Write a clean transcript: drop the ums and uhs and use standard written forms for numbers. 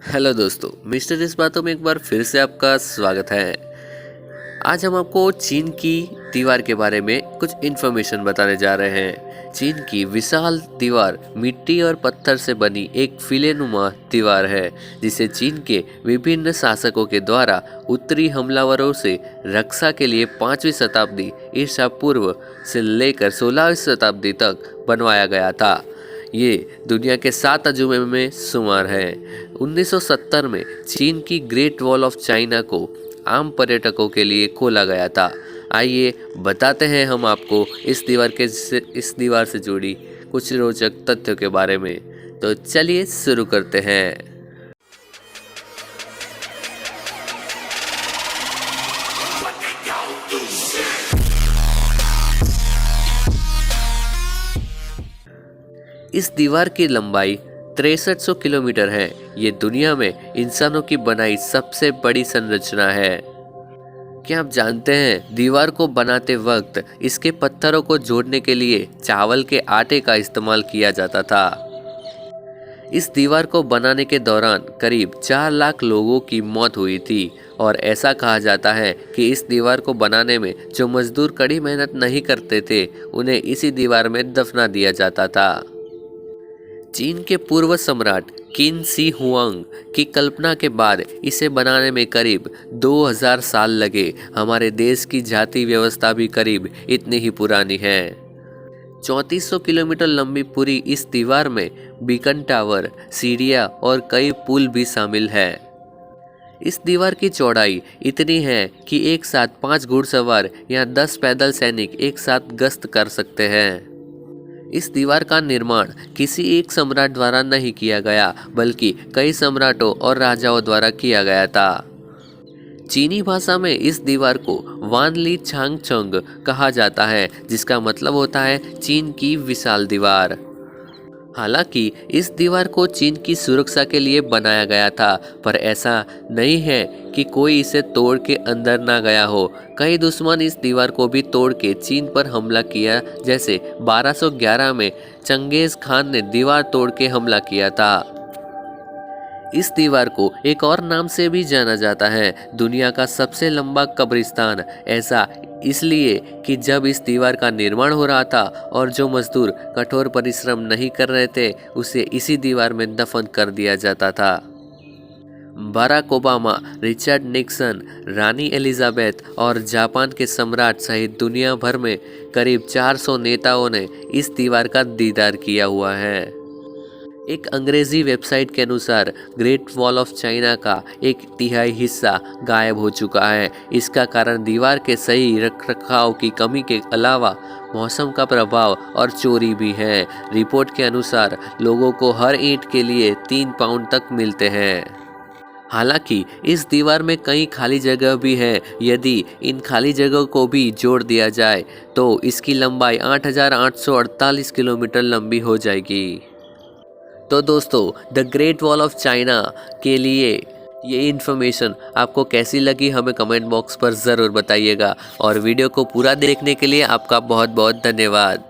Hello दोस्तों, mister इस बातों में एक बार फिर से आपका स्वागत है। आज हम आपको चीन की दीवार के बारे में कुछ इन्फॉर्मेशन बताने जा रहे हैं। चीन की विशाल दीवार मिट्टी और पत्थर से बनी एक फिलेनुमा दीवार है, जिसे चीन के विभिन्न शासकों के द्वारा उत्तरी हमलावरों से रक्षा के लिए 5वीं शताब्दी ईसा पूर्व से लेकर 16वीं शताब्दी तक बनवाया गया था। ये दुनिया के 7 अजूबे में शुमार है। 1970 में चीन की ग्रेट वॉल ऑफ चाइना को आम पर्यटकों के लिए खोला गया था। आइए बताते हैं हम आपको इस दीवार से जुड़ी कुछ रोचक तथ्यों के बारे में। तो चलिए शुरू करते हैं। इस दीवार की लंबाई 6300 किलोमीटर है। ये दुनिया में इंसानों की बनाई सबसे बड़ी संरचना है। क्या आप जानते हैं, दीवार को बनाते वक्त इसके पत्थरों को जोड़ने के लिए चावल के आटे का इस्तेमाल किया जाता था। इस दीवार को बनाने के दौरान करीब 4 लाख लोगों की मौत हुई थी और ऐसा कहा जाता है कि इस दीवार को बनाने में जो मजदूर कड़ी मेहनत नहीं करते थे, उन्हें इसी दीवार में दफना दिया जाता था। चीन के पूर्व सम्राट किन शी हुआंग की कल्पना के बाद इसे बनाने में करीब 2000 साल लगे। हमारे देश की जाति व्यवस्था भी करीब इतनी ही पुरानी है। 3400 किलोमीटर लंबी पूरी इस दीवार में बीकन टावर, सीढ़ियाँ और कई पुल भी शामिल है। इस दीवार की चौड़ाई इतनी है कि एक साथ 5 घुड़सवार या 10 पैदल सैनिक एक साथ गश्त कर सकते हैं। इस दीवार का निर्माण किसी एक सम्राट द्वारा नहीं किया गया, बल्कि कई सम्राटों और राजाओं द्वारा किया गया था। चीनी भाषा में इस दीवार को वान ली छांग चंग कहा जाता है, जिसका मतलब होता है चीन की विशाल दीवार। हालांकि इस दीवार को चीन की सुरक्षा के लिए बनाया गया था, पर ऐसा नहीं है कि कोई इसे तोड़ के अंदर ना गया हो। कई दुश्मन इस दीवार को भी तोड़ के चीन पर हमला किया, जैसे 1211 में चंगेज खान ने दीवार तोड़ के हमला किया था। इस दीवार को एक और नाम से भी जाना जाता है, दुनिया का सबसे लंबा कब्रिस्तान। ऐसा इसलिए कि जब इस दीवार का निर्माण हो रहा था और जो मजदूर कठोर परिश्रम नहीं कर रहे थे, उसे इसी दीवार में दफन कर दिया जाता था। बराक ओबामा, रिचर्ड निक्सन, रानी एलिजाबेथ और जापान के सम्राट सहित दुनिया भर में करीब 400 नेताओं ने इस दीवार का दीदार किया हुआ है। एक अंग्रेजी वेबसाइट के अनुसार ग्रेट वॉल ऑफ चाइना का 1/3 हिस्सा गायब हो चुका है। इसका कारण दीवार के सही रखरखाव की कमी के अलावा मौसम का प्रभाव और चोरी भी है। रिपोर्ट के अनुसार लोगों को हर ईंट के लिए 3 पाउंड तक मिलते हैं। हालांकि इस दीवार में कई खाली जगह भी है। यदि इन खाली जगह को भी जोड़ दिया जाए तो इसकी लंबाई 8848 किलोमीटर लंबी हो जाएगी। तो दोस्तों, the great wall of China के लिए ये इन्फॉर्मेशन आपको कैसी लगी, हमें कमेंट बॉक्स पर ज़रूर बताइएगा। और वीडियो को पूरा देखने के लिए आपका बहुत बहुत धन्यवाद।